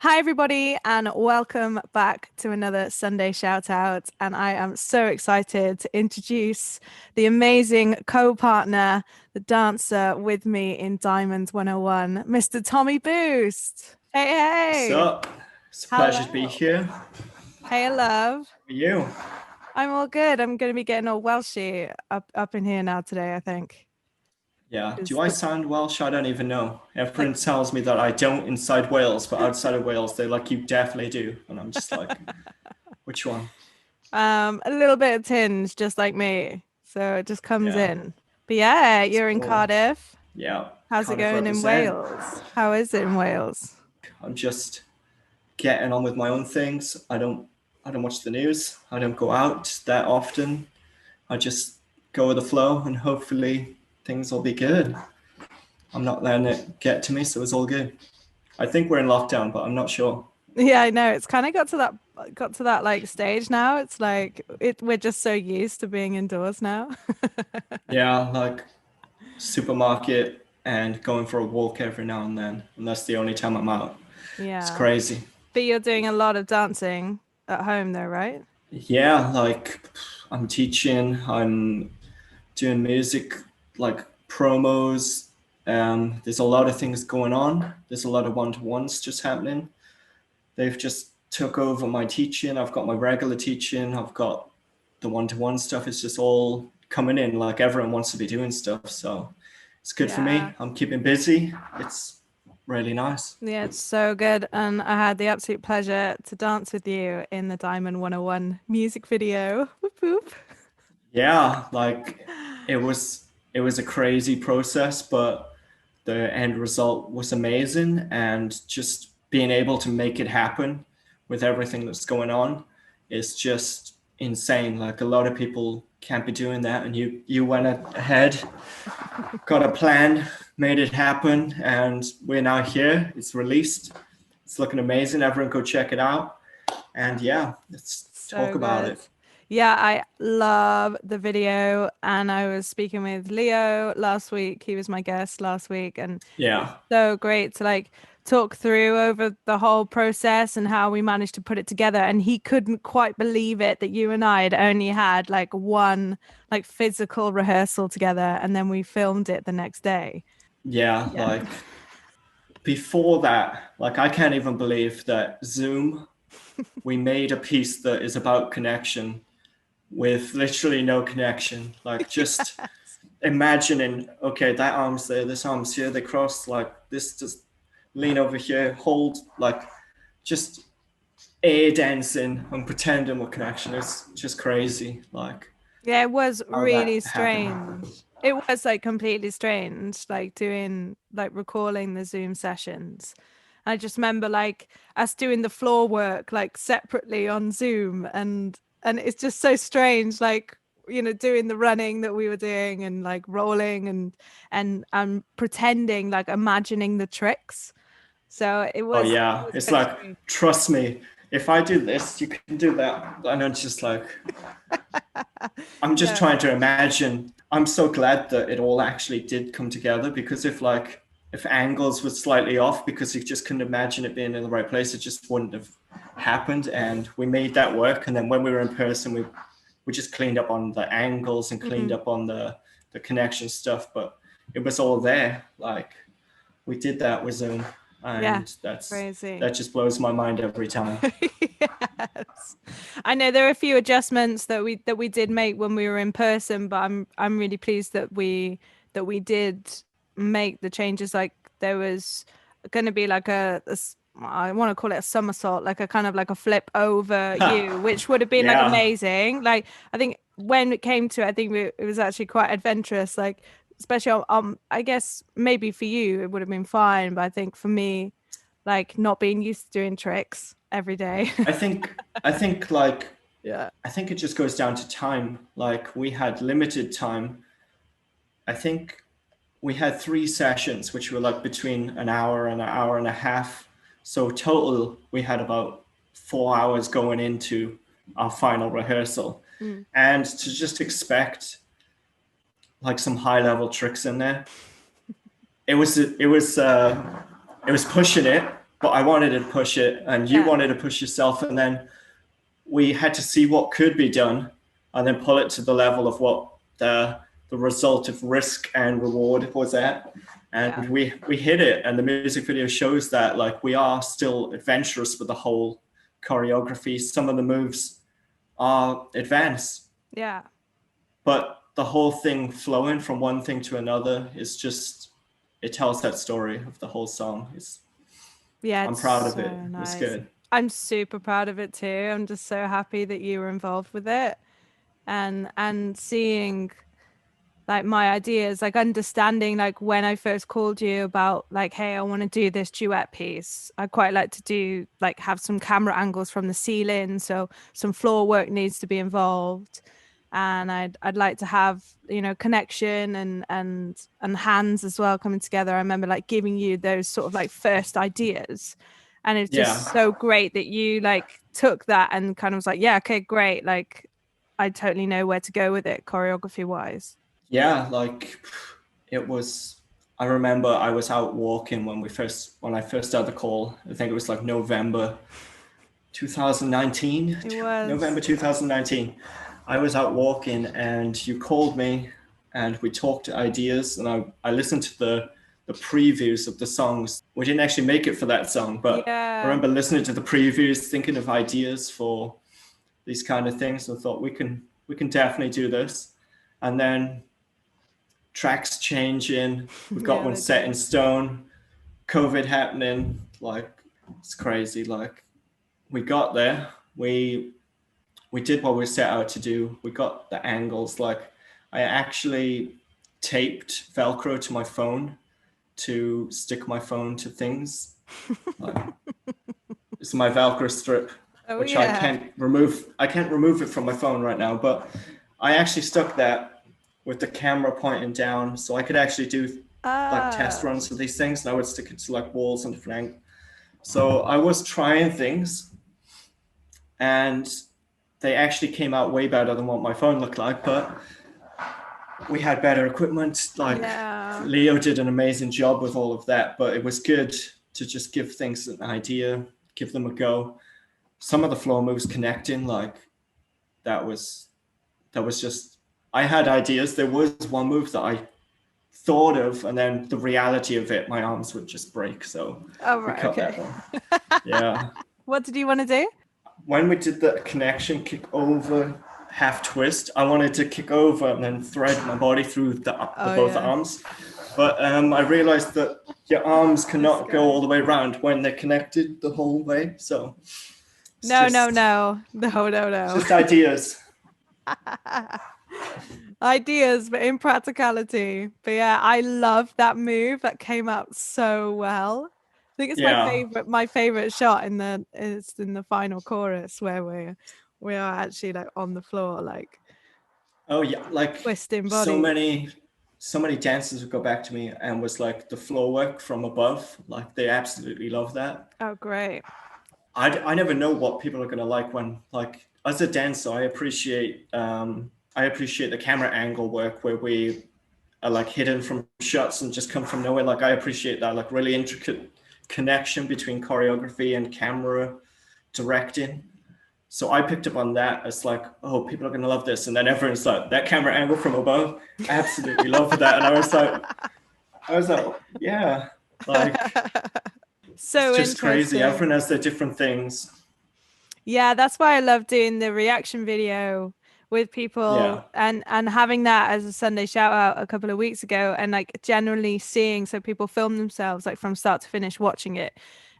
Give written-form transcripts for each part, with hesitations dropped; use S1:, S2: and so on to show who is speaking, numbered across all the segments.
S1: Hi, everybody, and welcome back to another Sunday shout out. And I am so excited to introduce the amazing co partner, the dancer with me in Diamond 101, Mr. Tommy Boost. Hey,
S2: What's
S1: hey,
S2: up? It's a pleasure to be
S1: hello.
S2: here. How
S1: Hey, love.
S2: are you?
S1: I'm all good. I'm going to be getting all Welshy up in here now today, I think.
S2: Yeah.
S1: Because
S2: Do I
S1: the
S2: sound Welsh? I don't even know.
S1: like
S2: Everyone tells me that I don't inside Wales, but outside of Wales, they're like, you definitely do. And I'm just like, which one?
S1: a little bit of tinge, just like me. So it just comes
S2: Yeah.
S1: in. But yeah,
S2: It's
S1: you're in
S2: cool.
S1: Cardiff.
S2: Yeah.
S1: How's it
S2: Cardiff
S1: going in
S2: represent.
S1: Wales? How is it in Wales?
S2: I'm just getting on with my own things. I don't watch the news. I don't go out that often. I just go with the flow and hopefully things will be good. I'm not letting it get to me, so it's all good. I think we're in lockdown, but I'm not sure.
S1: Yeah, I know. It's kind of got to that like stage now. It's like we're just so used to being indoors now.
S2: Yeah, like supermarket and going for a walk every now and then. And that's the only time I'm out. It's
S1: Yeah.
S2: crazy.
S1: But you're doing a lot of dancing at home though, right?
S2: Yeah, like I'm teaching, I'm doing music, like promos. There's a lot of things going on. There's a lot of one-to-ones just happening. They've just took over my teaching. I've got my regular teaching. I've got the one-to-one stuff. It's just all coming in. Like everyone wants to be doing stuff. So it's good for
S1: Yeah.
S2: me. I'm keeping busy. It's really nice.
S1: Yeah, it's so good. And I had the absolute pleasure to dance with you in the Diamond 101 music video. Whoop whoop.
S2: Yeah, like it was a crazy process, but the end result was amazing, and just being able to make it happen with everything that's going on is just insane. Like a lot of people can't be doing that, and you went ahead, got a plan, made it happen, and we're now here. It's released. It's looking amazing. Everyone go check it out. And yeah, let's talk
S1: So
S2: about
S1: good.
S2: it.
S1: Yeah, I love the video. And I was speaking with Leo last week. He was my guest last week, and it was
S2: Yeah.
S1: so great to like talk through over the whole process and how we managed to put it together. And he couldn't quite believe it that you and I had only had like one like physical rehearsal together, and then we filmed it the next day.
S2: Yeah,
S1: Yeah.
S2: like before that, like I can't even believe that Zoom, we made a piece that is about connection with literally no connection. Like just imagining, okay, that arm's there, this arm's here, they cross, like this just lean over here, hold, like just air dancing and pretending with connection. It's just crazy, like
S1: Yeah, it was
S2: how
S1: really
S2: that happened.
S1: strange. It was like completely strange, like doing like recalling the Zoom sessions. I just remember like us doing the floor work like separately on Zoom, and it's just so strange, like doing the running that we were doing and like rolling and pretending like imagining the tricks. So it
S2: Oh
S1: was it
S2: yeah,
S1: was
S2: it's
S1: quite
S2: like,
S1: strange.
S2: trust me, if I do this, you can do that. And it's just like, I'm just
S1: Yeah.
S2: trying to imagine. I'm so glad that it all actually did come together, because if angles were slightly off because you just couldn't imagine it being in the right place, it just wouldn't have happened. And we made that work. And then when we were in person, we just cleaned up on the angles and cleaned
S1: Mhm.
S2: up on the connection stuff. But it was all there. Like we did that with Zoom,
S1: Yeah.
S2: and
S1: Crazy.
S2: that just blows my mind every time.
S1: Yes. I know there are a few adjustments that we did make when we were in person, but I'm really pleased that we did make the changes. Like there was going to be like I want to call it a somersault, like a kind of like a flip over you, which would have been like
S2: Yeah.
S1: amazing. Like I think when it came to it, I think it was actually quite adventurous. Like especially I guess maybe for you it would have been fine, but I think for me like not being used to doing tricks every day.
S2: I think I think like
S1: Yeah.
S2: I think it just goes down to time. Like we had limited time. I think we had three sessions, which were like between an hour and a half. So total, we had about 4 hours going into our final rehearsal,
S1: Mm.
S2: and to just expect like some high level tricks in there, it was it was pushing it, but I wanted to push it and you
S1: Yeah.
S2: wanted to push yourself. And then we had to see what could be done and then pull it to the level of what the result of risk and reward was at.
S1: Yeah.
S2: And we hit it. And the music video shows that like we are still adventurous with the whole choreography. Some of the moves are advanced,
S1: Yeah.
S2: but the whole thing flowing from one thing to another is just, it tells that story of the whole song.
S1: Yeah,
S2: I'm
S1: it's
S2: proud of
S1: so
S2: it. It was
S1: nice.
S2: good.
S1: I'm super proud of it too. I'm just so happy that you were involved with it and seeing like my ideas, like understanding like when I first called you about like, hey, I want to do this duet piece. I quite like to do like have some camera angles from the ceiling, so some floor work needs to be involved. And I'd like to have, you know, connection and hands as well coming together. I remember like giving you those sort of like first ideas. And it's
S2: Yeah.
S1: just so great that you like took that and kind of was like, yeah, okay, great. Like I totally know where to go with it choreography wise.
S2: Yeah, like it was, I remember I was out walking when I first had the call. I think it was like November 2019,
S1: It was.
S2: November 2019. I was out walking and you called me and we talked ideas and I listened to the previews of the songs. We didn't actually make it for that song, but I
S1: Yeah.
S2: remember listening to the previews, thinking of ideas for these kind of things. And I thought we can definitely do this. And then tracks changing. We got
S1: Yeah,
S2: one
S1: they
S2: set in
S1: did.
S2: stone. COVID happening. Like it's crazy. Like we got there. We did what we set out to do. We got the angles. Like I actually taped Velcro to my phone to stick my phone to things. Like it's my Velcro strip,
S1: Oh
S2: which I
S1: yeah.
S2: can't remove. I can't remove it from my phone right now, but I actually stuck that with the camera pointing down, so I could actually do like test
S1: Ah.
S2: runs of these things, and I would stick it to like walls and different angles. So I was trying things, and they actually came out way better than what my phone looked like. But we had better equipment. Like
S1: Yeah.
S2: Leo did an amazing job with all of that, but it was good to just give things an idea, give them a go. Some of the floor moves connecting, like that was just, I had ideas. There was one move that I thought of, and then the reality of it, my arms would just break. So
S1: Oh
S2: we
S1: right,
S2: cut
S1: okay.
S2: that one. Yeah.
S1: What did you want to do?
S2: When we did the connection kick over half twist, I wanted to kick over and then thread my body through the
S1: Oh
S2: both
S1: yeah.
S2: arms. But I realized that your arms
S1: This
S2: cannot go
S1: guy.
S2: all the way around when they're connected the whole way. So it's
S1: No, no,
S2: just
S1: no. No, no,
S2: it's
S1: no.
S2: just ideas.
S1: Ideas, but in practicality. But yeah, I love that move. That came out so well. I think it's
S2: Yeah.
S1: my favorite shot in the is in the final chorus where we are actually like on the floor, like
S2: Oh yeah, like
S1: twisting
S2: so
S1: bodies.
S2: many so many dancers would go back to me and was like the floor work from above. Like they absolutely love that.
S1: Oh great.
S2: I never know what people are gonna like when, like, as a dancer, I appreciate the camera angle work where we are like hidden from shots and just come from nowhere. Like I appreciate that like really intricate connection between choreography and camera directing. So I picked up on that as like, oh, people are gonna love this, and then everyone's like, that camera angle from above, absolutely love that, and I was like, yeah, like it's
S1: So
S2: just crazy.
S1: interesting.
S2: Everyone has their different things.
S1: Yeah, that's why I love doing the reaction video with people
S2: Yeah,
S1: and having that as a Sunday shout out a couple of weeks ago and like generally seeing so people film themselves like from start to finish watching it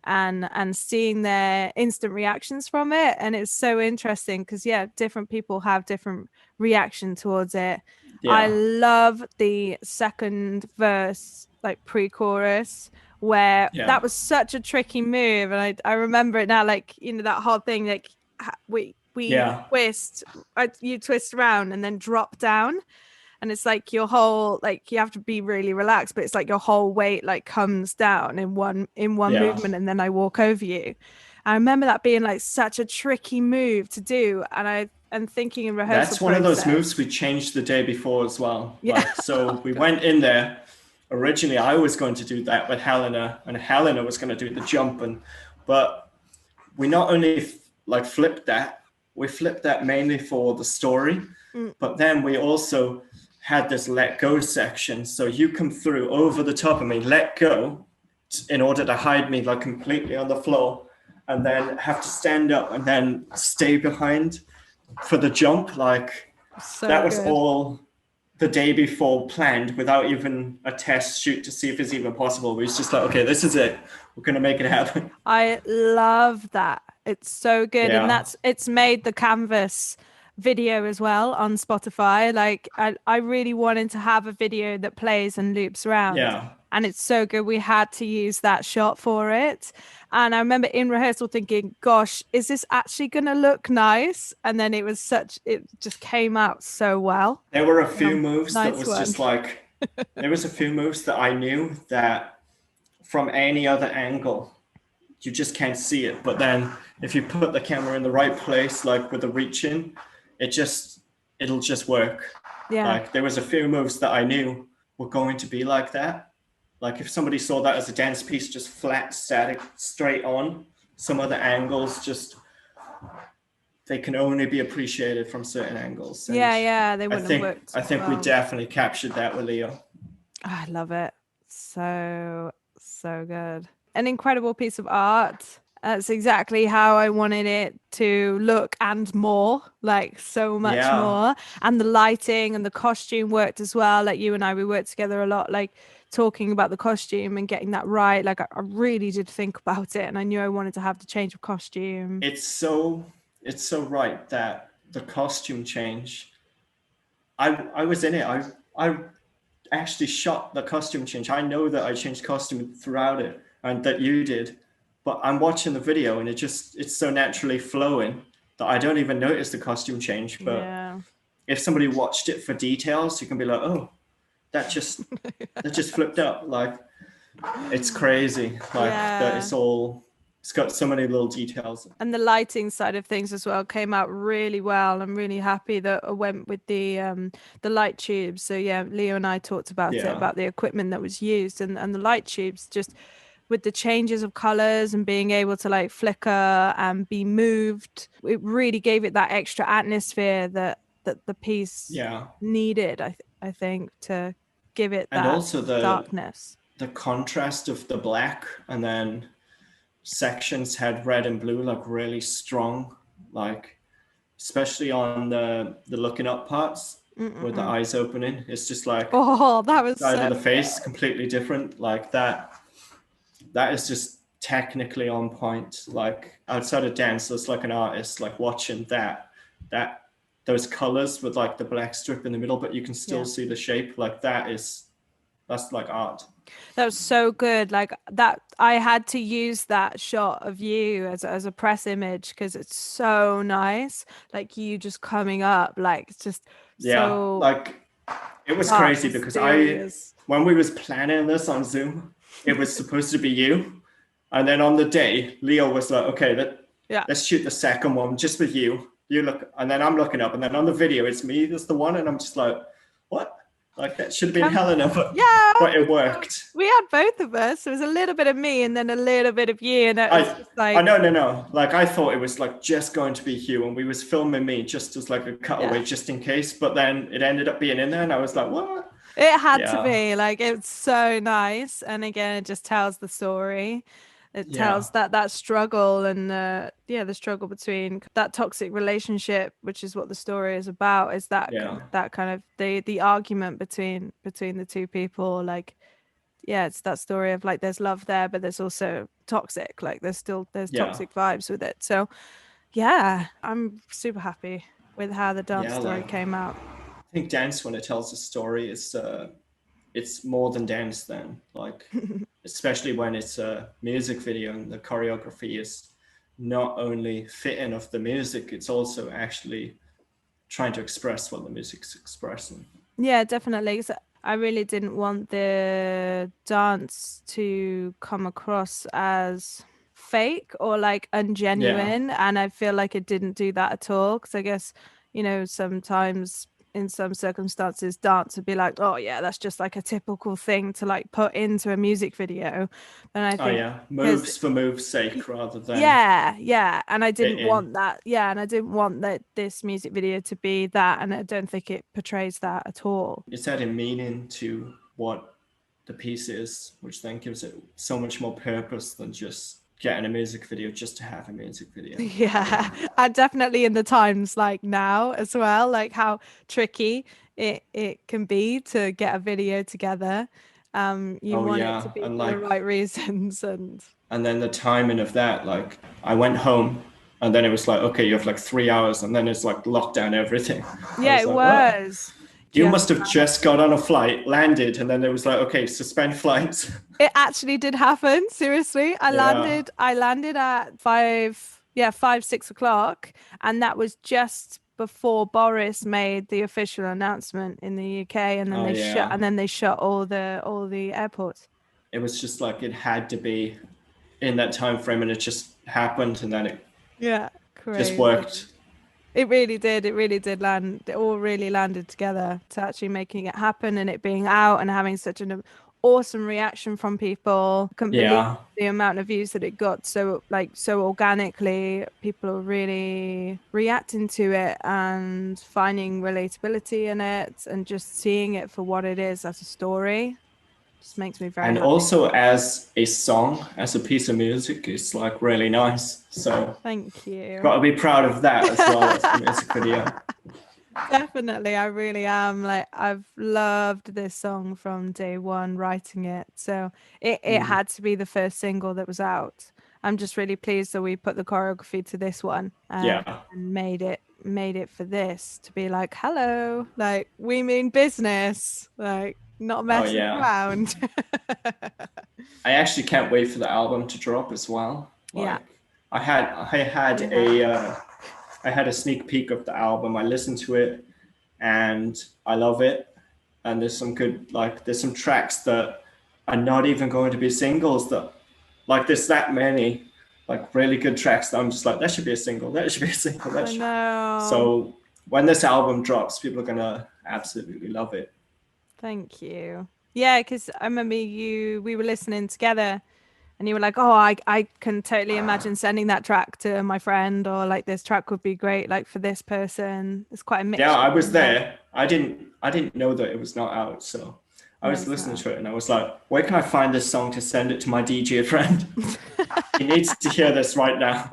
S1: and seeing their instant reactions from it and it's so interesting because yeah, different people have different reaction towards it. I
S2: yeah,
S1: love the second verse like pre-chorus where
S2: yeah,
S1: that was such a tricky move and I remember it now like you know that whole thing like we
S2: yeah,
S1: twist you twist around and then drop down and it's like your whole like you have to be really relaxed but it's like your whole weight like comes down in one
S2: yeah.
S1: movement and then I walk over you. I remember that being like such a tricky move to do and I and thinking in rehearsal
S2: That's one of those moves
S1: process.
S2: we changed the day before as well.
S1: Yeah.
S2: Like, so
S1: Oh
S2: we
S1: god.
S2: went in there originally I was going to do that with Helena, and Helena was going to do the jump, but we not only like flipped that, we flipped that mainly for the story, but then we also had this let go section. So you come through over the top of me, let go, in order to hide me like completely on the floor, and then have to stand up and then stay behind for the jump. Like
S1: So
S2: that was
S1: good.
S2: all the day before planned without even a test shoot to see if it's even possible. We was just like, okay, this is it. We're gonna make it happen.
S1: I love that. It's so good. And
S2: Yeah.
S1: it's made the Canvas video as well on Spotify. Like I really wanted to have a video that plays and loops around.
S2: Yeah.
S1: And it's so good. We had to use that shot for it. And I remember in rehearsal thinking, gosh, is this actually going to look nice? And then it just came out so well.
S2: There were a few moves that
S1: Nice
S2: was
S1: one.
S2: just like, there was a few moves that I knew that from any other angle, you just can't see it. But then if you put the camera in the right place, like with the reach in, it'll just work.
S1: Yeah.
S2: Like there was a few moves that I knew were going to be like that. Like if somebody saw that as a dance piece, just flat, static, straight on, some other angles just they can only be appreciated from certain angles. And
S1: Yeah. They
S2: I
S1: wouldn't have
S2: think
S1: worked
S2: I think we
S1: well.
S2: definitely captured that with Leo.
S1: I love it. So, so good. An incredible piece of art. That's exactly how I wanted it to look and more, like so much
S2: Yeah.
S1: more. And the lighting and the costume worked as well. Like you and I, we worked together a lot, like talking about the costume and getting that right. Like I really did think about it and I knew I wanted to have the change of costume.
S2: It's so right that the costume change. I was in it. I actually shot the costume change. I know that I changed costume throughout it and that you did, but I'm watching the video and it's so naturally flowing that I don't even notice the costume change. But
S1: Yeah.
S2: if somebody watched it for details, you can be like, oh, that just flipped up. Like it's crazy. Like that
S1: Yeah.
S2: it's got so many little details.
S1: And the lighting side of things as well came out really well. I'm really happy that I went with the light tubes. So yeah, Leo and I talked about it,
S2: Yeah.
S1: about the equipment that was used and the light tubes, just with the changes of colors and being able to like flicker and be moved. It really gave it that extra atmosphere that the piece
S2: Yeah.
S1: needed, I think, to give it
S2: And
S1: that
S2: also the
S1: darkness.
S2: the contrast of the black, and then sections had red and blue like really strong, like especially on the looking up parts with the
S1: Mm-mm-mm.
S2: eyes opening. It's just like
S1: Oh, that was
S2: side of
S1: so
S2: the face
S1: good.
S2: completely different. Like that is just technically on point. Like outside of dance, it's like an artist like watching that those colors with like the black strip in the middle, but you can still
S1: Yeah.
S2: see the shape. Like that's like art.
S1: That was so good. Like that, I had to use that shot of you as a press image because it's so nice. Like you just coming up, like it's just
S2: Yeah,
S1: so
S2: like it was
S1: dark,
S2: crazy because
S1: mysterious.
S2: when we was planning this on Zoom, it was supposed to be you, and then on the day, Leo was like, "Okay,
S1: Yeah.
S2: let's shoot the second one just with you. You look," and then I'm looking up, and then on the video, it's me that's the one, and I'm just like, "What? Like that should have been
S1: Come.
S2: Helena,
S1: Yeah.
S2: but it worked."
S1: We had both of us. There was a little bit of me and then a little bit of you. And it was
S2: I
S1: just
S2: I
S1: like,
S2: no. Like I thought it was like just going to be Hugh, and we was filming me just as like a
S1: yeah.
S2: cutaway, just in case. But then it ended up being in there, and I was like, "What?"
S1: It had to
S2: Yeah,
S1: be like it's so nice, and again, it just tells the story. It
S2: yeah,
S1: tells that struggle and yeah, the struggle between that toxic relationship, which is what the story is about. Is
S2: yeah,
S1: that kind of the argument between the two people? Like, yeah, it's that story of like there's love there, but there's also toxic. Like there's
S2: yeah,
S1: toxic vibes with it. So yeah, I'm super happy with how the dance
S2: yeah.
S1: story
S2: Like
S1: came out.
S2: I think dance when it tells a story is it's more than dance then. Like especially when it's a music video and the choreography is not only fitting of the music, it's also actually trying to express what the music's expressing.
S1: Yeah, definitely. So I really didn't want the dance to come across as fake or like
S2: Yeah,
S1: ungenuine. And I feel like it didn't do that at all. Because I guess, sometimes in some circumstances dance would be like, oh yeah, that's just like a typical thing to like put into a music video. And I
S2: Oh
S1: think
S2: yeah,
S1: because
S2: moves for moves sake rather than
S1: yeah, and I
S2: fit
S1: didn't
S2: in.
S1: want that. Yeah, and I didn't want that this music video to be that, and I don't think it portrays that at all.
S2: It's adding meaning to what the piece is, which then gives it so much more purpose than just getting a music video just to have a music video.
S1: Yeah, and definitely in the times like now as well, like how tricky it can be to get a video together. You
S2: Oh
S1: want it to
S2: yeah,
S1: be
S2: and
S1: for the
S2: like,
S1: right reasons, and
S2: and then the timing of that, like I went home and then it was like, okay, you have like 3 hours, and then it's like lockdown everything. I
S1: yeah,
S2: was
S1: it
S2: like, what?
S1: was
S2: You
S1: just
S2: must have just got on a flight, landed, and then it was like, okay, suspend flights.
S1: it actually did happen. Seriously,
S2: Yeah.
S1: I landed at 5, yeah, 5, 6 o'clock, and that was just before Boris made the official announcement in the UK, and then
S2: Oh yeah.
S1: they shut all the airports.
S2: It was just like it had to be in that time frame, and it just happened, and then it
S1: Yeah,
S2: just
S1: crazy.
S2: worked.
S1: It really did. It really did land. It all really landed together to actually making it happen and it being out and having such an awesome reaction from people. Couldn't believe
S2: Yeah.
S1: the amount of views that it got so like so organically. People are really reacting to it and finding relatability in it and just seeing it for what it is as a story. Just makes me very
S2: And
S1: happy.
S2: also as a song, as a piece of music, it's like really nice. So
S1: Thank you.
S2: got to be proud of that as well as the music video.
S1: Definitely, I really am. Like, I've loved this song from day one, writing it. So it
S2: Mm.
S1: had to be the first single that was out. I'm just really pleased that we put the choreography to this one,
S2: Yeah.
S1: and made it for this to be like, hello, like we mean business, like not
S2: Oh
S1: messing
S2: yeah.
S1: around.
S2: I actually can't wait for the album to drop as well.
S1: Yeah,
S2: Like I had
S1: you have.
S2: I had a sneak peek of the album. I listened to it and I love it. And there's some good like there's some tracks that are not even going to be singles that like there's that many like really good tracks that I'm just like that should be a single. That should be a single. That
S1: I
S2: should.
S1: know.
S2: So when this album drops, people are gonna absolutely love it.
S1: Thank you. Yeah, because I remember we were listening together and you were like, oh, I can totally imagine sending that track to my friend, or like this track would be great, like for this person. It's quite a
S2: Yeah,
S1: mixture
S2: I was
S1: in there.
S2: there. I didn't know that it was not out, so I
S1: No,
S2: was
S1: it's
S2: listening
S1: not.
S2: to it and I was like, where can I find this song to send it to my DJ friend? He needs to hear this right now.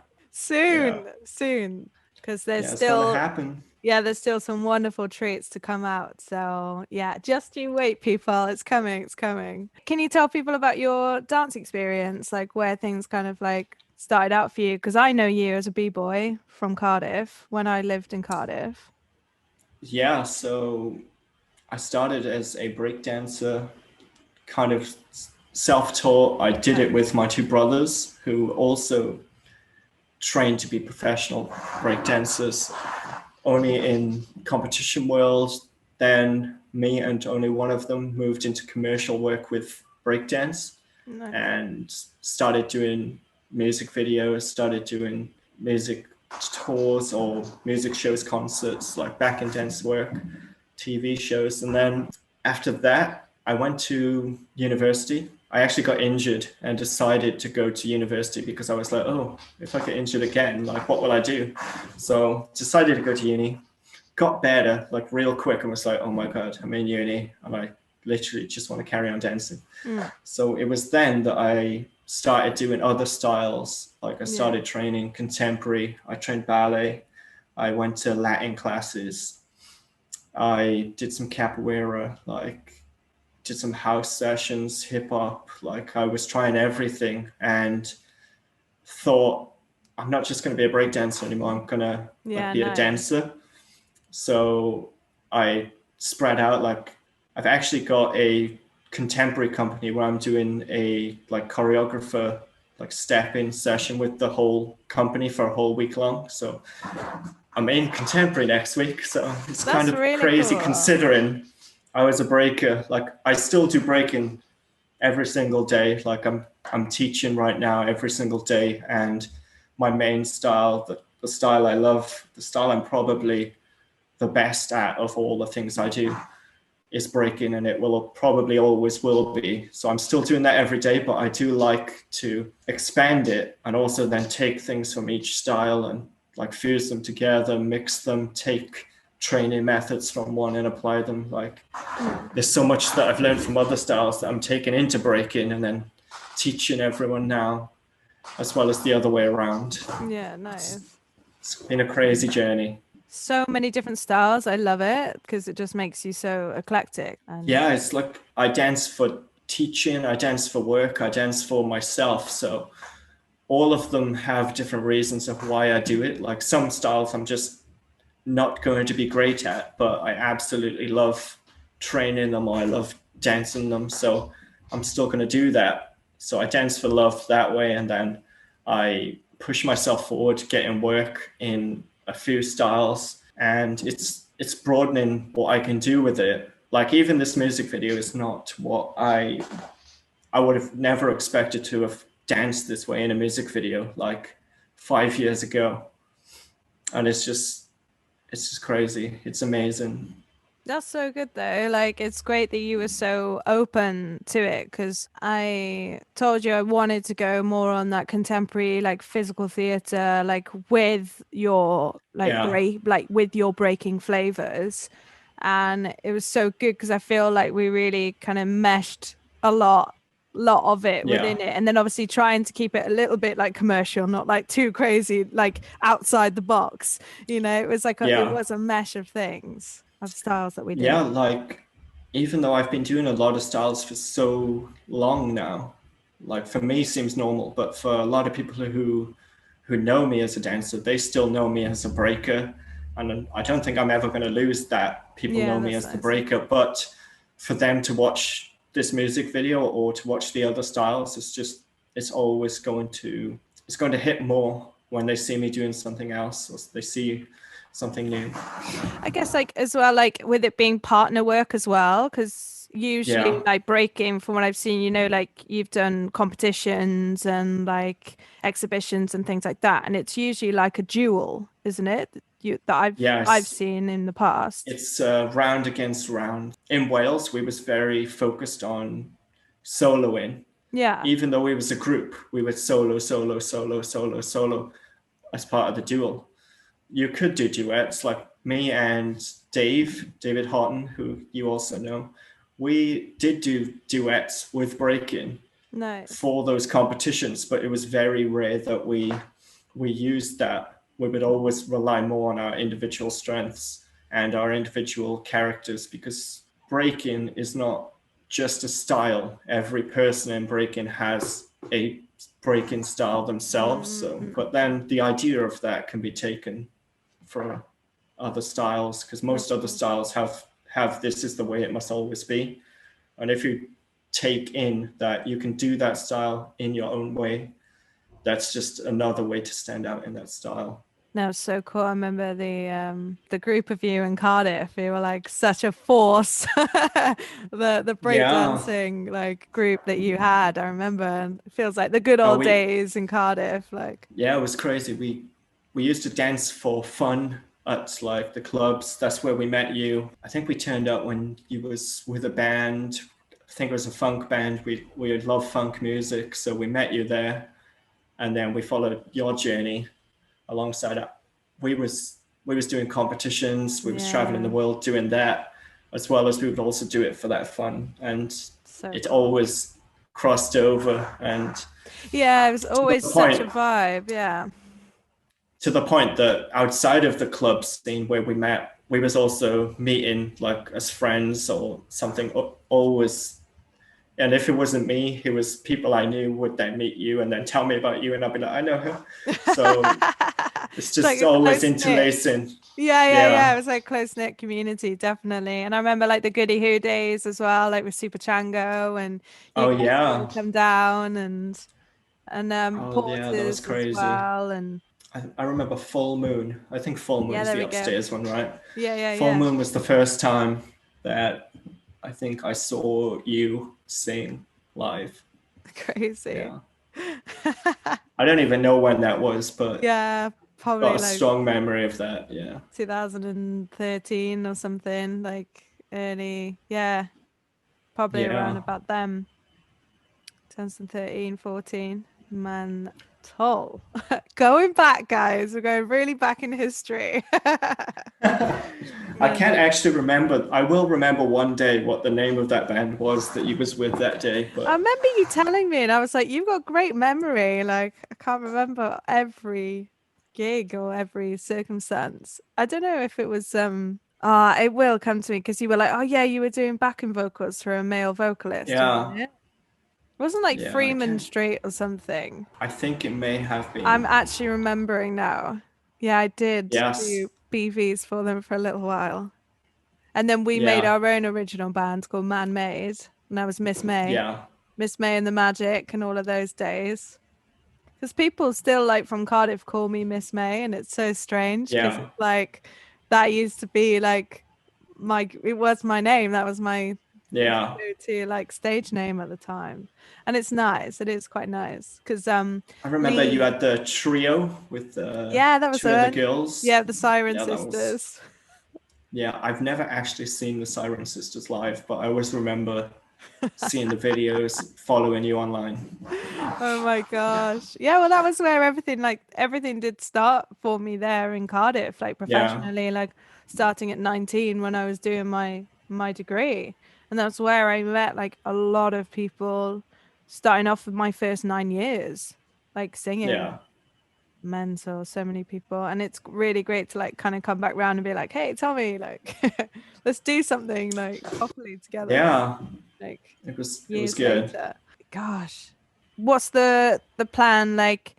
S2: Yeah.
S1: Soon, soon, because
S2: Yeah, it's gonna happen.
S1: there's still some wonderful treats to come out. So yeah, just you wait, people. It's coming, it's coming. Can you tell people about your dance experience, like where things kind of like started out for you? Because I know you as a b-boy from Cardiff when I lived in Cardiff.
S2: Yeah, so I started as a breakdancer, kind of self-taught. I did it with my two brothers who also trained to be professional breakdancers, only in competition world. Then me and only one of them moved into commercial work with breakdance
S1: Nice.
S2: and started doing music videos, started doing music tours or music shows, concerts, like back in dance work, TV shows. And then after that, I went to university. I actually got injured and decided to go to university because I was like, oh, if I get injured again, like what will I do? So decided to go to uni, got better like real quick and was like, oh my God, I'm in uni and I literally just want to carry on dancing.
S1: Mm,
S2: So it was then that I started doing other styles. Like I
S1: yeah.
S2: started training contemporary, I trained ballet, I went to Latin classes, I did some capoeira, like did some house sessions, hip hop. Like I was trying everything and thought, I'm not just going to be a breakdancer anymore. I'm going to like
S1: Yeah,
S2: be a
S1: no.
S2: dancer. So I spread out. Like I've actually got a contemporary company where I'm doing a like choreographer like step in session with the whole company for a whole week long. So I'm in contemporary next week. So it's kind
S1: That's
S2: of
S1: really
S2: crazy
S1: cool.
S2: considering I was a breaker. Like I still do breaking every single day. Like I'm teaching right now every single day, and my main style, the style I love, the style I'm probably the best at of all the things I do is breaking, and it will probably always will be. So I'm still doing that every day, but I do like to expand it and also then take things from each style and like fuse them together, mix them, take training methods from one and apply them. Like there's so much that I've learned from other styles that I'm taking into breaking and then teaching everyone now, as well as the other way around.
S1: Yeah, nice.
S2: It's been a crazy journey.
S1: So many different styles. I love it because it just makes you so eclectic. And
S2: Yeah, it's like I dance for teaching, I dance for work, I dance for myself. So all of them have different reasons of why I do it. Like some styles I'm just not going to be great at, but I absolutely love training them or I love dancing them. So I'm still going to do that. So I dance for love that way. And then I push myself forward, getting work in a few styles. And it's broadening what I can do with it. Like even this music video is not what I would have never expected to have danced this way in a music video like 5 years ago. And it's just crazy. It's amazing.
S1: that's so good though. Like it's great that you were so open to it because I told you I wanted to go more on that contemporary like physical theater like with your
S2: Yeah.
S1: like with your breaking flavors. And it was so good because I feel like we really kind of meshed a lot of it
S2: Yeah.
S1: within it, and then obviously trying to keep it a little bit like commercial, not like too crazy like outside the box, it was like it
S2: Yeah.
S1: was a mesh of things, of styles that we
S2: Yeah.
S1: did.
S2: Like, even though I've been doing a lot of styles for so long now, like for me seems normal, but for a lot of people who know me as a dancer, they still know me as a breaker. And I don't think I'm ever going to lose that. People
S1: Yeah,
S2: know me
S1: that's
S2: as the
S1: nice.
S2: breaker, but for them to watch this music video or to watch the other styles, it's always it's going to hit more when they see me doing something else or they see something new.
S1: I guess like as well, like with it being partner work as well, because usually
S2: Yeah.
S1: like breaking from what I've seen, like you've done competitions and like exhibitions and things like that, and it's usually like a duel, isn't it? That I've
S2: Yes.
S1: seen in the past.
S2: It's round against round. In Wales, we was very focused on soloing.
S1: Yeah,
S2: Even though we was a group, we would solo, solo, solo, solo, solo as part of the duel. You could do duets like me and David Horton, who you also know. We did do duets with breaking
S1: nice.
S2: for those competitions, but it was very rare that we used that. We would always rely more on our individual strengths and our individual characters because breaking is not just a style. Every person in breaking has a breaking style themselves. So,
S1: Mm,
S2: but then the idea of that can be taken for other styles because most
S1: that's
S2: other
S1: cool.
S2: styles have this is the way it must always be. And if you take in that you can do that style in your own way, that's just another way to stand out in that style.
S1: That was so cool. I remember the group of you in Cardiff. You were like such a force. The
S2: Yeah.
S1: breakdancing like group that you had. I remember, and it feels like the good
S2: Oh,
S1: old days in Cardiff. Like,
S2: yeah, it was crazy. We used to dance for fun at like the clubs. That's where we met you. I think we turned up when you was with a band. I think it was a funk band. We love funk music, so we met you there, and then we followed your journey alongside it. We was doing competitions. We was traveling the
S1: yeah,
S2: world doing that, as well as we would also do it for that fun. And
S1: so
S2: it
S1: cool.
S2: always crossed over, and
S1: Yeah, it was
S2: to
S1: always
S2: the
S1: such a
S2: point
S1: vibe. Yeah.
S2: to the point that outside of the club scene where we met, we was also meeting like as friends or something. Always, and if it wasn't me, it was people I knew would then meet you and then tell me about you, and I'd be like, I know her. So it's
S1: It's like
S2: just
S1: a
S2: always
S1: close knit.
S2: interlacing.
S1: Yeah, yeah, yeah. It
S2: Yeah.
S1: was like close knit community, definitely. And I remember like the Goody Who days as well, like with Super Chango, and you
S2: Oh
S1: guys would
S2: yeah.
S1: come down and
S2: Oh yeah, that was
S1: Porters as
S2: crazy.
S1: well. And
S2: I remember Full Moon. I think Full Moon
S1: yeah,
S2: is
S1: there
S2: the
S1: we go.
S2: upstairs one, right?
S1: Yeah, yeah,
S2: Full
S1: yeah.
S2: Moon was the first time that I think I saw you sing live.
S1: Crazy.
S2: Yeah. I don't even know when that was, but
S1: Yeah.
S2: Got
S1: probably
S2: a
S1: like
S2: strong memory of that. Yeah.
S1: 2013 or something, like early, yeah, probably around
S2: Yeah.
S1: about them, 2013, 14. Mental. Going back, guys, we're going really back in history.
S2: I can't
S1: Mental.
S2: actually remember. I will remember one day what the name of that band was that you was with that day,
S1: I
S2: but
S1: remember you telling me, and I was like, "You've got great memory." Like, I can't remember every gig or every circumstance. I don't know if it was it will come to me because you were like, "Oh yeah, you were doing backing vocals for a male vocalist, wasn't
S2: yeah,
S1: it? It wasn't like
S2: yeah, I
S1: Freeman
S2: can't.
S1: Street or something."
S2: I think it may have
S1: I'm
S2: been.
S1: actually remembering now. Yeah, I did
S2: Yes.
S1: do BVs for them for a little while. And then we made
S2: Yeah.
S1: our own original band called Man Made, and I was Miss May.
S2: Yeah.
S1: Miss May and the Magic and all of those days. Because people still like from Cardiff call me Miss May, and it's so strange because
S2: Yeah.
S1: it's like that used to be like it was my name. That was my
S2: Yeah.
S1: go-to like stage name at the time. And it's nice. It is quite nice because
S2: I remember you
S1: Lee,
S2: had the trio with
S1: yeah, that was
S2: two other
S1: her.
S2: girls.
S1: Yeah, the Siren
S2: Yeah, that was.
S1: Sisters.
S2: Yeah, I've never actually seen the Siren Sisters live, but I always remember seeing the videos, following you online.
S1: Oh my gosh. Yeah, well that was where everything did start for me there in Cardiff, like
S2: Yeah.
S1: professionally, like starting at 19 when I was doing my degree. And that's where I met like a lot of people starting off with my first 9 years, like singing.
S2: Yeah.
S1: Mental, so many people. And it's really great to like kind of come back round and be like, hey, Tommy, like let's do something like properly together,
S2: Yeah.
S1: like
S2: It was
S1: years
S2: good.
S1: later. Gosh, what's the plan like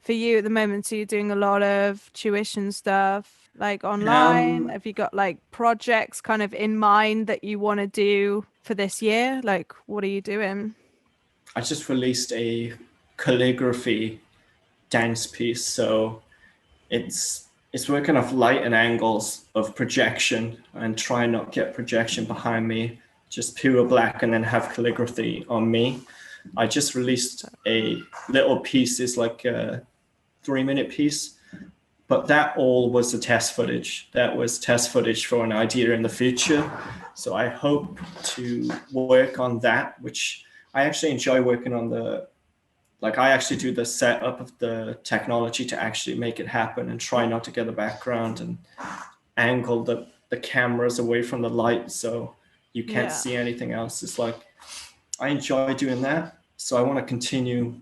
S1: for you at the moment? So you're doing a lot of tuition stuff like online.
S2: Um,
S1: Have you got like projects kind of in mind that you want to do for this year? Like, what are you doing?
S2: I just released a calligraphy dance piece, so it's working off light and angles of projection and try not get projection behind me, just pure black, and then have calligraphy on me. I just released a little piece, it's like a 3 minute piece, but that all was the test footage. That was test footage for an idea in the future. So I hope to work on that, which I actually enjoy working on the like I actually do the setup of the technology to actually make it happen and try not to get the background and angle the cameras away from the light so you can't
S1: Yeah.
S2: see anything else. It's like I enjoy doing that. So I want to continue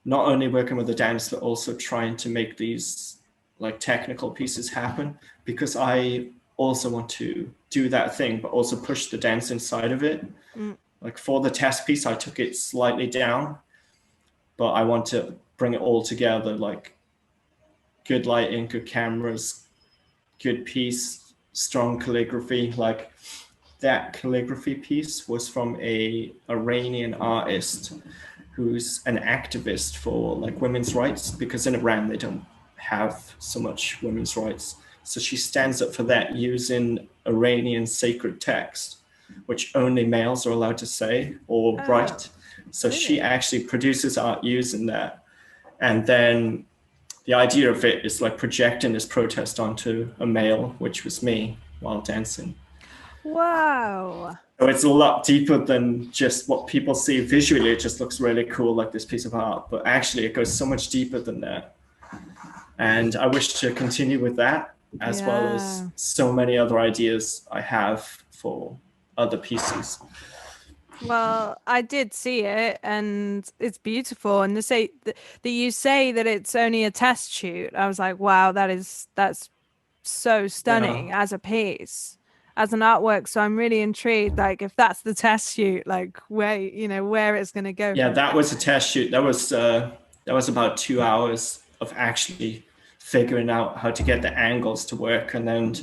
S2: not only working with the dance but also trying to make these like technical pieces happen because I also want to do that thing but also push the dance inside of it.
S1: Mm.
S2: Like for the test piece I took it slightly down, but I want to bring it all together, like good lighting, good cameras, good piece, strong calligraphy. Like that calligraphy piece was from a Iranian artist who's an activist for like women's rights because in Iran they don't have so much women's rights. So she stands up for that using Iranian sacred text, which only males are allowed to say or
S1: Oh,
S2: write. So she
S1: really?
S2: actually produces art using that. And then the idea of it is like projecting this protest onto a male, which was me while dancing.
S1: Wow.
S2: So it's a lot deeper than just what people see visually. It just looks really cool, like this piece of art, but actually it goes so much deeper than that. And I wish to continue with that, as well as
S1: Yeah.
S2: so many other ideas I have for other pieces.
S1: Well, I did see it and it's beautiful. And that you say that it's only a test shoot. I was like, wow, that's so
S2: Yeah.
S1: stunning as a piece, as an artwork. So I'm really intrigued, like if that's the test shoot, like where it's gonna go
S2: Yeah,
S1: from
S2: that was a
S1: there.
S2: test shoot. That was about 2 hours of actually figuring out how to get the angles to work, and then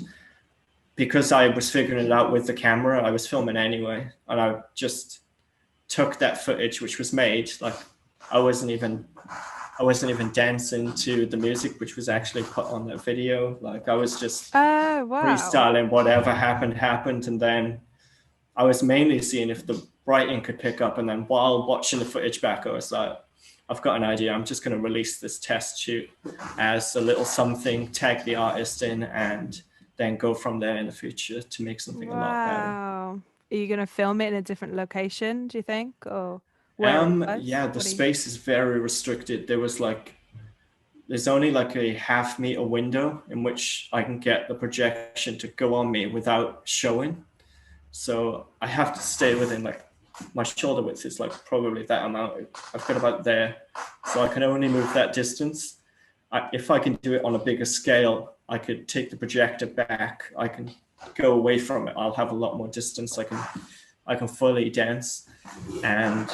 S2: because I was figuring it out with the camera, I was filming anyway, and I just took that footage which was made. Like I wasn't even I wasn't even dancing to the music which was actually put on that video. Like I was just
S1: Oh, wow.
S2: freestyling, whatever happened, and then I was mainly seeing if the writing could pick up, and then while watching the footage back, I was like, I've got an idea. I'm just going to release this test shoot as a little something, tag the artist in, and then go from there in the future to make something a lot better.
S1: Wow. Are you going to film it in a different location, do you think? Or where it was?
S2: Yeah, the
S1: What do you...
S2: space is very restricted. There's only like a half-meter window in which I can get the projection to go on me without showing. So I have to stay within like my shoulder width is like probably that amount. I've got about there. So I can only move that distance. If I can do it on a bigger scale, I could take the projector back. I can go away from it. I'll have a lot more distance. I can fully dance. And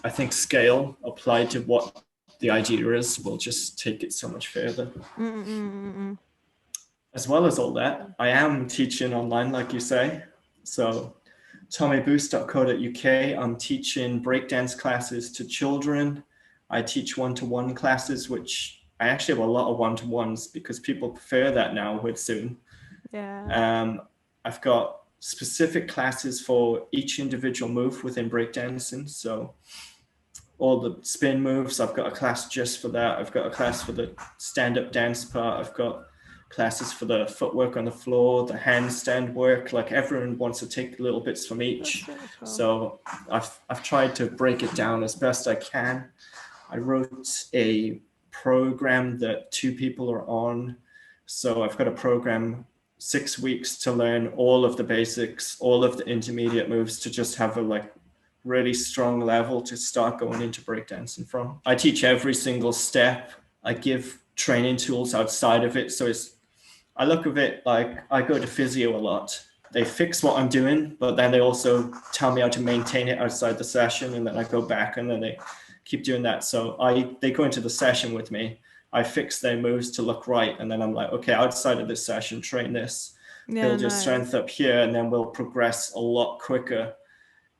S2: I think scale applied to what the idea is will just take it so much further. As well as all that, I am teaching online, like you say. So tommyboost.co.uk, I'm teaching breakdance classes to children. I teach one-to-one classes, which I actually have a lot of one-to-ones because people prefer that now with Zoom.
S1: Yeah.
S2: I've got specific classes for each individual move within breakdancing. So all the spin moves, I've got a class just for that. I've got a class for the stand-up dance part. I've got classes for the footwork on the floor, the handstand work. Like everyone wants to take little bits from each.
S1: Really cool.
S2: So I've tried to break it down as best I can. I wrote a program that 2 people are on. So I've got a program 6 weeks to learn all of the basics, all of the intermediate moves to just have a like really strong level to start going into breakdancing from. I teach every single step. I give training tools outside of it. So I look at it like I go to physio a lot. They fix what I'm doing, but then they also tell me how to maintain it outside the session. And then I go back and then they keep doing that. So they go into the session with me. I fix their moves to look right. And then I'm like, okay, outside of this session, train this. Build your strength up here. And then we'll progress a lot quicker.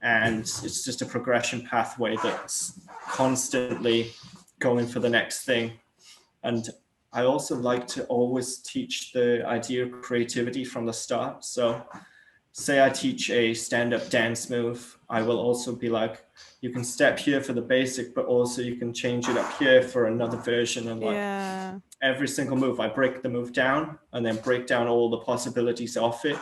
S2: And it's just a progression pathway that's constantly going for the next thing. And I also like to always teach the idea of creativity from the start. So say I teach a stand-up dance move, I will also be like, you can step here for the basic, but also you can change it up here for another version. And like every single move, I break the move down and then break down all the possibilities of it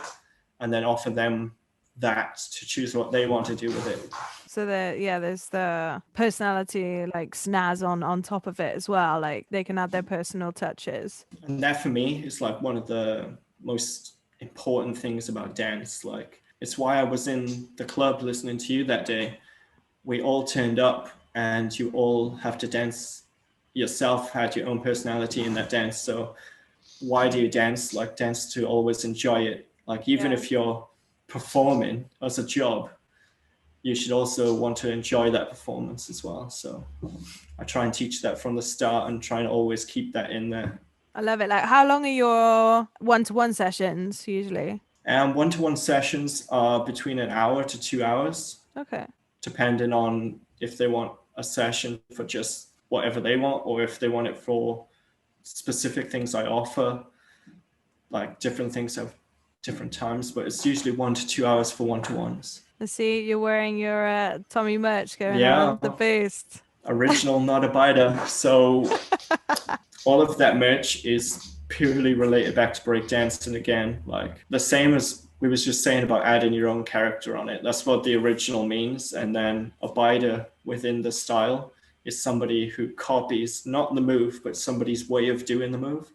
S2: and then offer them that to choose what they want to do with it.
S1: So there's the personality like snazz on top of it as well. Like they can add their personal touches.
S2: And that for me is like one of the most important things about dance. Like it's why I was in the club listening to you that day. We all turned up and you all have to dance yourself, had your own personality in that dance. So why do you dance? Like dance to always enjoy it. Like even if you're performing as a job, you should also want to enjoy that performance as well. So I try and teach that from the start and try and always keep that in there.
S1: I love it. Like how long are your one-to-one sessions usually?
S2: One-to-one sessions are between an hour to 2 hours.
S1: Okay.
S2: Depending on if they want a session for just whatever they want or if they want it for specific things I offer, like different things have different times, but it's usually 1 to 2 hours for one-to-ones.
S1: I see you're wearing your Tommy merch going around the boost.
S2: Original, not a biter. So all of that merch is purely related back to breakdancing again. Like the same as we was just saying about adding your own character on it. That's what the original means. And then a bider within the style is somebody who copies not the move, but somebody's way of doing the move.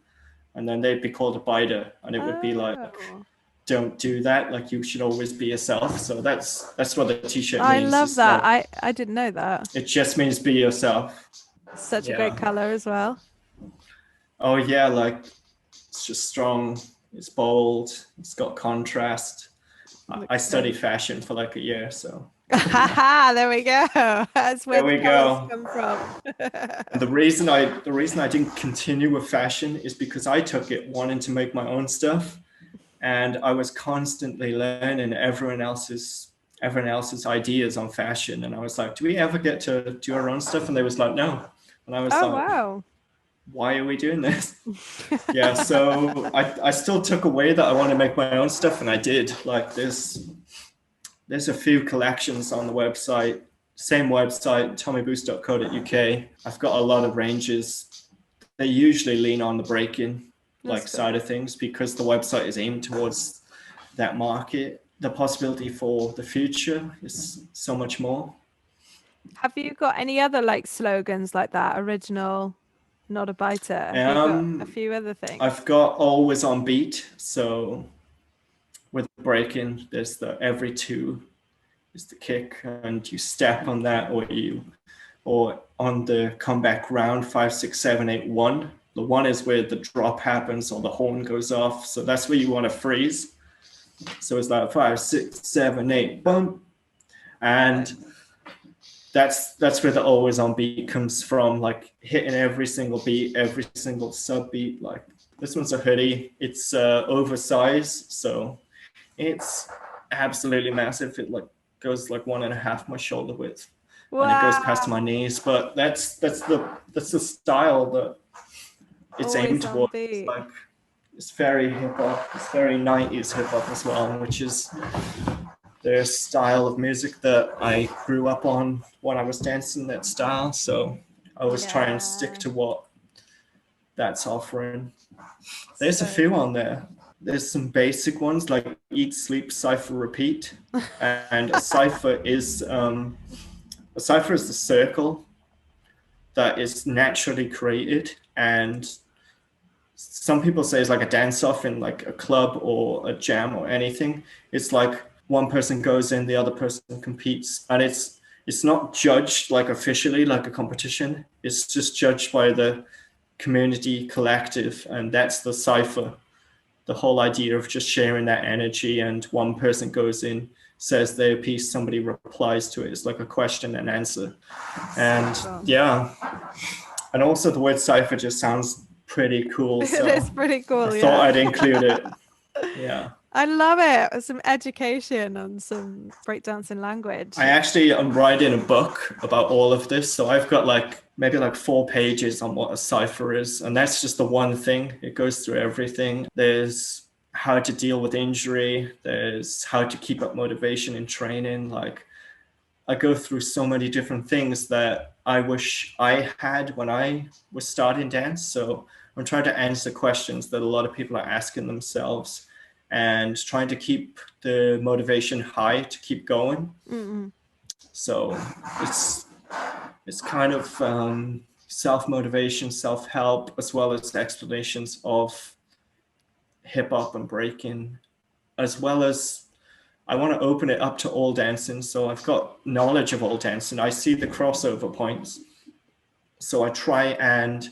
S2: And then they'd be called a bider. And it would be like, don't do that. Like you should always be yourself. So that's what the t-shirt means.
S1: I love that.
S2: Like,
S1: I didn't know that.
S2: It just means be yourself.
S1: Such a great color as well.
S2: Oh yeah, like it's just strong. It's bold. It's got contrast. I studied fashion for like a year, so.
S1: There we go. That's where the colors come from.
S2: The reason I didn't continue with fashion is because I took it wanting to make my own stuff. And I was constantly learning everyone else's ideas on fashion. And I was like, do we ever get to do our own stuff? And they was like, no. And I was
S1: wow.
S2: Why are we doing this? Yeah, so I still took away that I want to make my own stuff, and I did. Like there's a few collections on the website. same website, tommyboost.co.uk. I've got a lot of ranges. They usually lean on the break-in
S1: That's cool.
S2: side of things because the website is aimed towards that market. The possibility for the future is so much more.
S1: Have you got any other like slogans like that? Original, not a biter. Have you got a
S2: Um,
S1: few other things?
S2: I've got always on beat. So with break-in, there's the every two is the kick, and you step on that, or on the comeback round 5, 6, 7, 8, 1. The one is where the drop happens or the horn goes off. So that's where you want to freeze. So it's like 5, 6, 7, 8, 1, and that's where the always on beat comes from. Like hitting every single beat, every single sub beat. Like this one's a hoodie. It's oversized, so it's absolutely massive. It like goes like 1.5 my shoulder width, and it goes past my
S1: Wow.
S2: knees. But that's the style that it's aimed
S1: Always on
S2: towards. It's
S1: beat.
S2: like it's very hip hop. It's very 90s hip hop as well, which is the style of music that I grew up on when I was dancing that style. So I always try and stick
S1: Yeah.
S2: to what that's offering. There's a
S1: So
S2: few on there. There's some basic ones like eat, sleep, cipher, repeat, and a cipher is the circle that is naturally created, and some people say it's like a dance off in like a club or a jam or anything. It's like one person goes in, the other person competes, and it's not judged like officially like a competition. It's just judged by the community collective, and that's the cipher. The whole idea of just sharing that energy, and one person goes in, says their piece, somebody replies to it. It's like a question and answer.
S1: so
S2: And
S1: cool.
S2: yeah, and also the word cipher just sounds pretty cool,
S1: It
S2: so
S1: is pretty
S2: I
S1: cool,
S2: thought
S1: yeah.
S2: I'd include it. Yeah.
S1: I love it. Some education on some breakdancing language.
S2: I actually am writing a book about all of this. So I've got like maybe like 4 pages on what a cipher is. And that's just the one thing. It goes through everything. There's how to deal with injury. There's how to keep up motivation in training. Like I go through so many different things that I wish I had when I was starting dance. So I'm trying to answer questions that a lot of people are asking themselves and trying to keep the motivation high to keep going.
S1: Mm-mm.
S2: So it's it's kind of self-motivation, self-help, as well as explanations of hip hop and breaking, as well as I want to open it up to all dancing. So I've got knowledge of all dancing. I see the crossover points. So I try and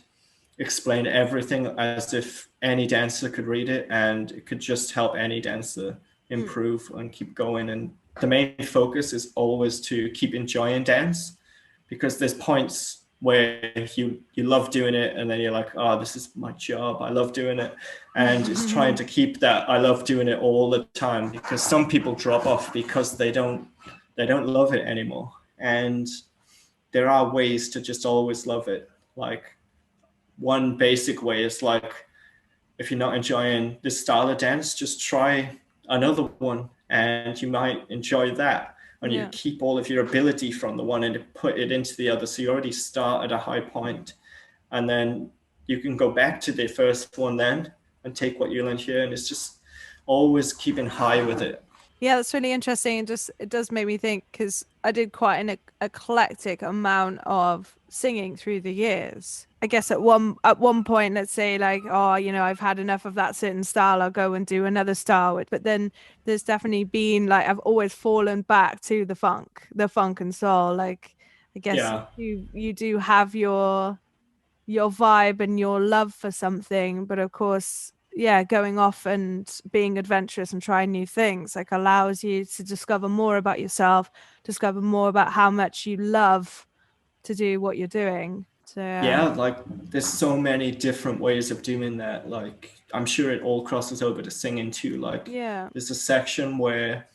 S2: explain everything as if any dancer could read it, and it could just help any dancer
S1: Mm.
S2: improve and keep going. And the main focus is always to keep enjoying dance, because there's points where you love doing it and then you're like, oh, this is my job, I love doing it. And it's trying to keep that I love doing it all the time, because some people drop off because they don't love it anymore. And there are ways to just always love it. Like one basic way is like, if you're not enjoying this style of dance, just try another one and you might enjoy that. And you
S1: Yeah.
S2: keep all of your ability from the one and put it into the other. So you already start at a high point, and then you can go back to the first one then and take what you learned here. And it's just always keeping high with it.
S1: Yeah, that's really interesting. And just it does make me think because I did quite an eclectic amount of singing through the years. I guess at one point, let's say like, oh, I've had enough of that certain style. I'll go and do another style. But then there's definitely been like I've always fallen back to the funk and soul. Like I guess
S2: Yeah.
S1: you do have your vibe and your love for something, but of course, yeah, going off and being adventurous and trying new things like allows you to discover more about yourself, discover more about how much you love to do what you're doing. So
S2: Yeah, like there's so many different ways of doing that. Like I'm sure it all crosses over to singing too. Like
S1: yeah.
S2: there's a section where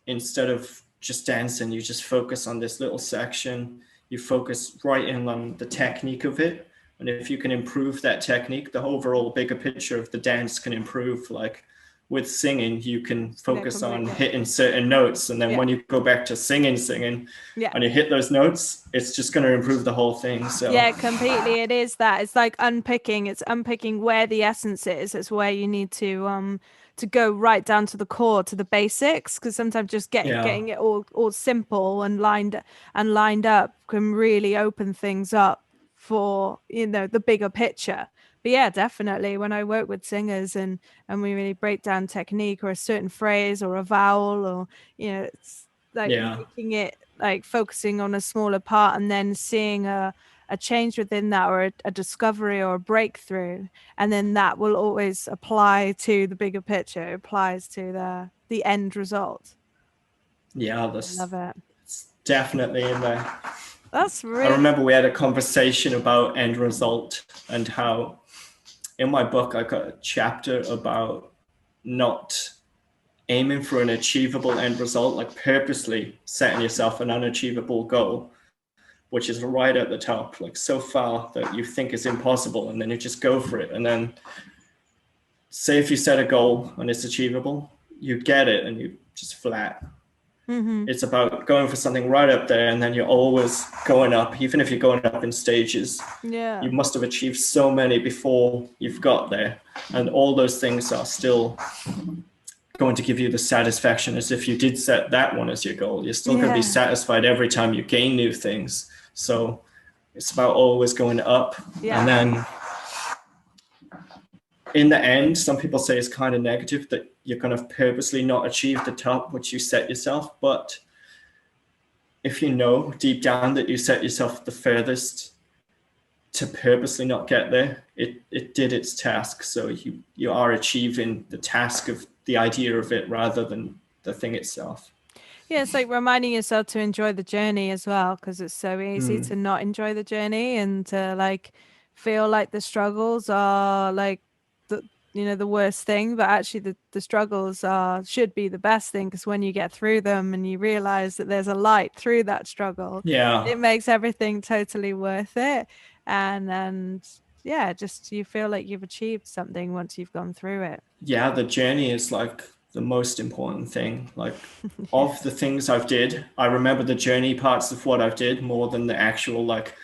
S2: instead of just dancing, you just focus on this little section. You focus right in on the technique of it. And if you can improve that technique, the overall bigger picture of the dance can improve. Like with singing, you can
S1: No,
S2: focus on
S1: completely.
S2: hitting certain notes. And then
S1: Yeah.
S2: when you go back to singing,
S1: Yeah.
S2: and you hit those notes, it's just going to improve the whole thing. So,
S1: Yeah, completely. It is that. It's like unpicking. It's unpicking where the essence is. It's where you need to go right down to the core, to the basics. Because sometimes just
S2: yeah,
S1: getting it all simple and lined up can really open things up for, you know, the bigger picture. But yeah, definitely when I work with singers and we really break down technique or a certain phrase or a vowel or, you know, it's like
S2: yeah,
S1: making it like focusing on a smaller part and then seeing a change within that or a discovery or a breakthrough, and then that will always apply to the bigger picture. It applies to the end result.
S2: yeah,
S1: I love it.
S2: it's definitely in there.
S1: That's
S2: I
S1: really
S2: remember we had a conversation about end result and how in my book I got a chapter about not aiming for an achievable end result, like purposely setting yourself an unachievable goal, which is right at the top, like so far that you think it's impossible, and then you just go for it. And then, say if you set a goal and it's achievable, you get it and you just flat.
S1: mm-hmm.
S2: It's about going for something right up there, and then you're always going up, even if you're going up in stages.
S1: Yeah.
S2: You must have achieved so many before you've got there, and all those things are still going to give you the satisfaction as if you did set that one as your goal. You're still going to be
S1: Yeah.
S2: satisfied every time you gain new things. So it's about always going up.
S1: Yeah.
S2: And then in the end, some people say it's kind of negative that you're going to purposely not achieve the top which you set yourself. But if you know deep down that you set yourself the furthest to purposely not get there, it did its task. So you are achieving the task of the idea of it rather than the thing itself.
S1: Yeah, it's like reminding yourself to enjoy the journey as well, because it's so easy to not enjoy the journey and to like feel like the struggles are like the, you know, the worst thing, but actually the struggles are should be the best thing, because when you get through them and you realize that there's a light through that struggle,
S2: Yeah,
S1: it makes everything totally worth it. And yeah, just you feel like you've achieved something once you've gone through it.
S2: yeah, the journey is like the most important thing. Like
S1: Yeah.
S2: of the things I've did, I remember the journey parts of what I've did more than the actual like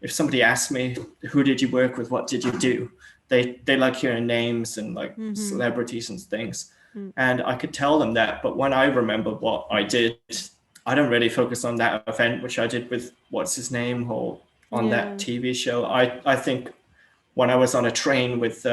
S2: if somebody asked me who did you work with, what did you do, they like hearing names and like
S1: Mm-hmm.
S2: celebrities and things,
S1: Mm.
S2: and I could tell them that. But when I remember what I did, I don't really focus on that event which I did with what's his name or on that
S1: Yeah.
S2: TV show. I think when I was on a train with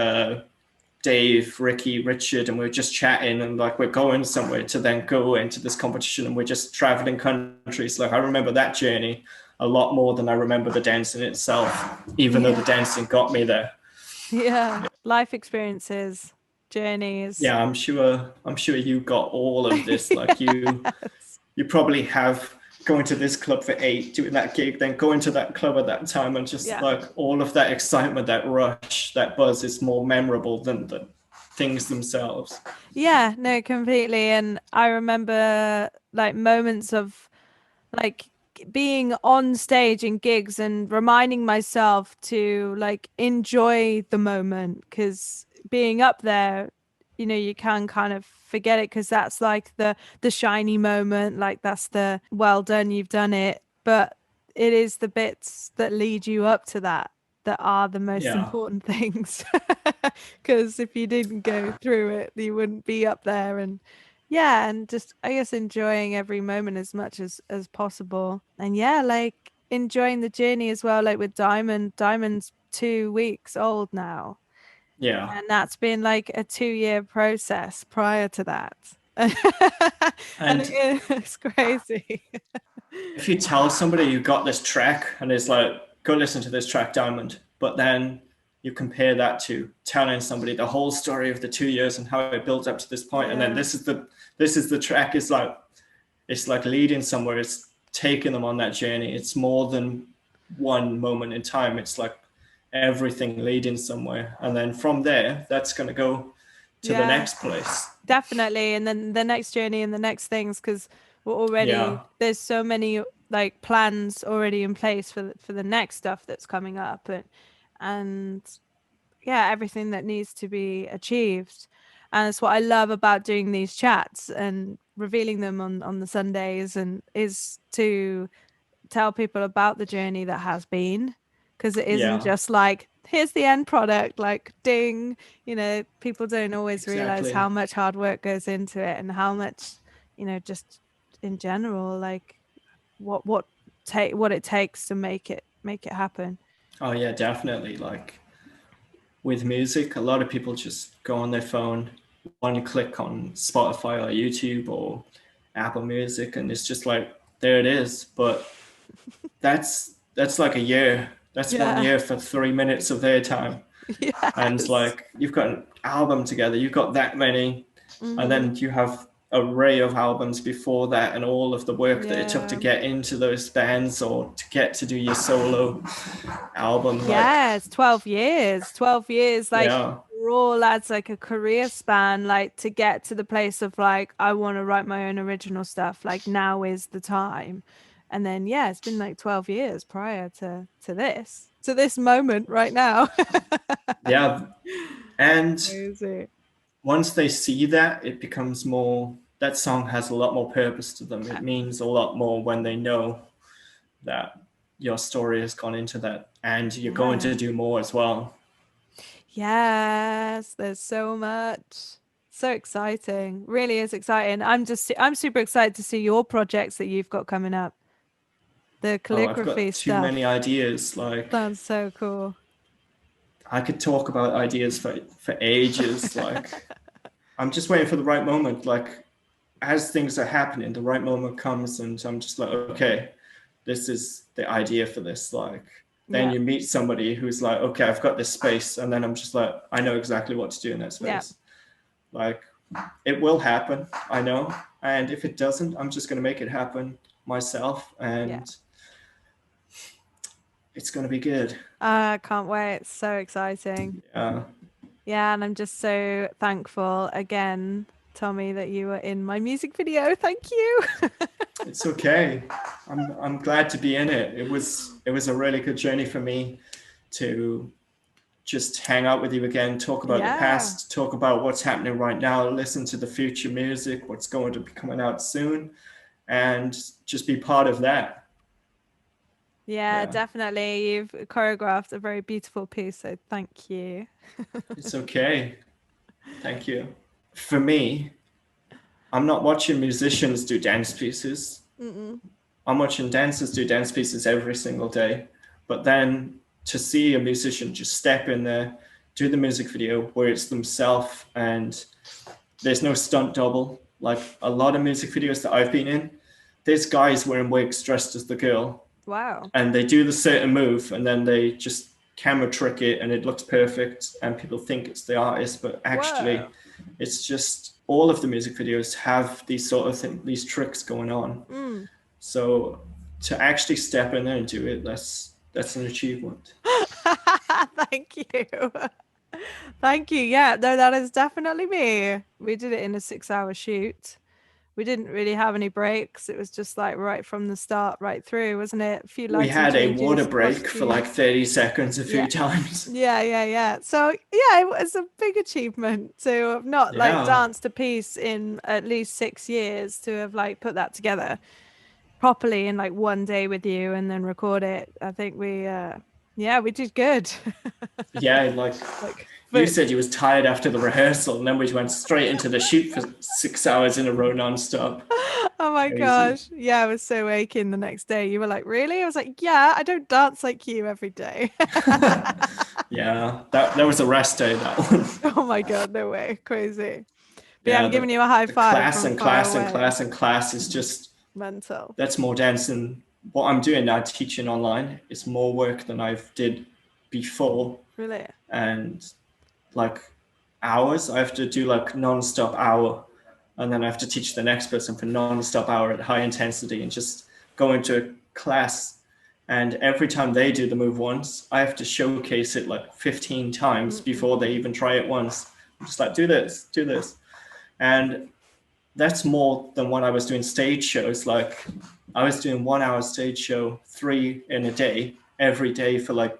S2: Dave, Ricky, Richard, and we are just chatting and like we're going somewhere to then go into this competition and we're just traveling countries. Like I remember that journey a lot more than I remember the dancing itself, even though the
S1: Yeah.
S2: dancing got me there.
S1: Yeah, life experiences, journeys.
S2: Yeah, I'm sure you got all of this. Like
S1: Yes.
S2: you probably have going to this club for 8, doing that gig, then going to that club at that time, and just
S1: Yeah.
S2: like all of that excitement, that rush, that buzz is more memorable than the things themselves.
S1: Yeah, no, completely. And I remember like moments of like being on stage in gigs and reminding myself to like enjoy the moment, because being up there, you know, you can kind of forget it because that's like the shiny moment, like that's the well done, you've done it. But it is the bits that lead you up to that that are the most
S2: Yeah,
S1: important things. Because if you didn't go through it, you wouldn't be up there. And yeah, and just I guess enjoying every moment as much as possible. And yeah, like enjoying the journey as well, like with Diamond's 2 weeks old now,
S2: yeah.
S1: and that's been like a 2 year process prior to that. And
S2: And
S1: it's crazy.
S2: if you tell somebody you got this track and it's like, go listen to this track, Diamond, but then you compare that to telling somebody the whole story of the 2 years and how it builds up to this point, and then
S1: Yeah.
S2: this is the track. It's like leading somewhere. It's taking them on that journey. It's more than one moment in time. It's like everything leading somewhere, and then from there, that's going to go to the
S1: Yeah.
S2: next place.
S1: Definitely. And then the next journey and the next things, because we're already
S2: Yeah,
S1: there's so many like plans already in place for the next stuff that's coming up, and yeah, everything that needs to be achieved. And it's what I love about doing these chats and revealing them on the Sundays, and is to tell people about the journey that has been, because it isn't
S2: Yeah,
S1: just like here's the end product, like ding. People don't always realize
S2: exactly.
S1: how much hard work goes into it, and how much, just in general, like what it takes to make it happen.
S2: Oh yeah, definitely. Like with music, a lot of people just go on their phone, one click on Spotify or YouTube or Apple Music, and it's just like there it is. But that's like a year. That's one
S1: Yeah.
S2: year for 3 minutes of their time. And
S1: Yes.
S2: like you've got an album together, you've got that many, and
S1: Hmm.
S2: then you have array of albums before that and all of the work that it took to
S1: Yeah.
S2: get into those bands or to get to do your solo album. Like,
S1: Yeah, it's 12 years. 12 years, like
S2: yeah,
S1: raw lads, like a career span, like to get to the place of like, I want to write my own original stuff. Like now is the time. And then yeah, it's been like 12 years prior to this moment right now.
S2: yeah. And
S1: Crazy.
S2: once they see that, it becomes more, that song has a lot more purpose to them. It means a lot more when they know that your story has gone into that and you're going
S1: Yeah.
S2: to do more as well.
S1: Yes, there's so much. So exciting. Really is exciting. I'm super excited to see your projects that you've got coming up. The
S2: Oh, I've
S1: calligraphy
S2: got too many
S1: stuff.
S2: ideas. Like,
S1: Sounds so cool.
S2: I could talk about ideas for ages. Like, I'm just waiting for the right moment. Like, as things are happening, the right moment comes, and I'm just like, okay, this is the idea for this. Like, then
S1: Yeah.
S2: you meet somebody who's like, okay, I've got this space, and then I'm just like, I know exactly what to do in that
S1: Yeah.
S2: space. Like, it will happen, I know, and if it doesn't, I'm just going to make it happen myself,
S1: Yeah.
S2: and it's going to be good.
S1: I can't wait. It's so exciting.
S2: Yeah,
S1: Yeah, and I'm just so thankful again, Tommy, that you were in my music video. Thank you.
S2: it's okay. I'm glad to be in it. It was a really good journey for me to just hang out with you again, talk about the
S1: Yeah.
S2: past, talk about what's happening right now, listen to the future music, what's going to be coming out soon, and just be part of that.
S1: Yeah,
S2: Yeah,
S1: definitely. You've choreographed a very beautiful piece, so thank you.
S2: it's okay. Thank you. For me, I'm not watching musicians do dance pieces.
S1: Mm-mm.
S2: I'm watching dancers do dance pieces every single day. But then to see a musician just step in there, do the music video where it's themselves and there's no stunt double. Like a lot of music videos that I've been in, there's guys wearing wigs dressed as the girl
S1: Wow.
S2: and they do the certain move and then they just camera trick it and it looks perfect and people think it's the artist, but actually
S1: Whoa.
S2: it's just all of the music videos have these sort of these tricks going on.
S1: Mm.
S2: So to actually step in there and do it, that's an achievement.
S1: Thank you. Thank you. Yeah, no, that is definitely me. We did it in a 6-hour shoot. We didn't really have any breaks. It was just like right from the start, right through, wasn't it? A few
S2: We
S1: lighting
S2: had a water
S1: changes,
S2: break for like
S1: costumes.
S2: 30 seconds a few
S1: Yeah.
S2: times.
S1: Yeah. So yeah, it was a big achievement to have not like
S2: Yeah.
S1: danced a piece in at least 6 years, to have like put that together properly in like one day with you and then record it. I think we did good.
S2: Yeah, like
S1: Like,
S2: you
S1: but
S2: said you was tired after the rehearsal and then we went straight into the shoot for 6 hours in a row non-stop.
S1: oh my
S2: Crazy.
S1: gosh. Yeah, I was so aching the next day. You were like, "Really?" I was like, "Yeah, I don't dance like you every day."
S2: Yeah, that was a rest day, that one.
S1: Oh my God, no way. Crazy. But yeah,
S2: Yeah,
S1: I'm giving you a high
S2: the
S1: five
S2: class
S1: from
S2: and
S1: far
S2: class and
S1: away.
S2: class and class is just,
S1: Mental.
S2: that's more dance than what I'm doing now, teaching online. It's more work than I've did before.
S1: Really?
S2: And like hours, I have to do like non-stop hour and then I have to teach the next person for non-stop hour at high intensity and just go into a class. And every time they do the move once, I have to showcase it like 15 times before they
S1: Mm-mm-mm.
S2: even try it once. I'm just like, do this, do this. And that's more than when I was doing stage shows. Like I was doing 1 hour stage show, 3 in a day, every day for like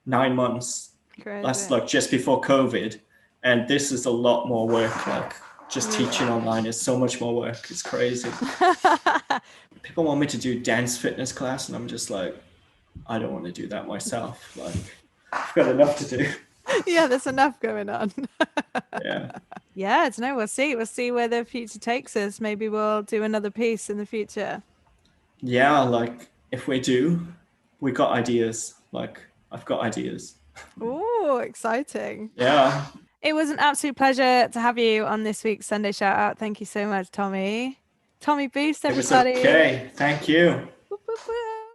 S2: 9 months. That's
S1: Crazy.
S2: like just before COVID. And this is a lot more work. Like just teaching online is so much more work. It's crazy. People want me to do dance fitness class, and I'm just like, I don't want to do that myself. Like, I've got enough to do.
S1: Yeah, there's enough going on.
S2: Yeah.
S1: Yeah, I don't know. We'll see. We'll see where the future takes us. Maybe we'll do another piece in the future.
S2: Yeah, like if we do, we got ideas. Like I've got ideas.
S1: Oh, exciting.
S2: Yeah.
S1: It was an absolute pleasure to have you on this week's Sunday Shout Out. Thank you so much, Tommy. Tommy Boost,
S2: It was
S1: everybody.
S2: okay. Thank you.
S1: Whoop, whoop, whoop.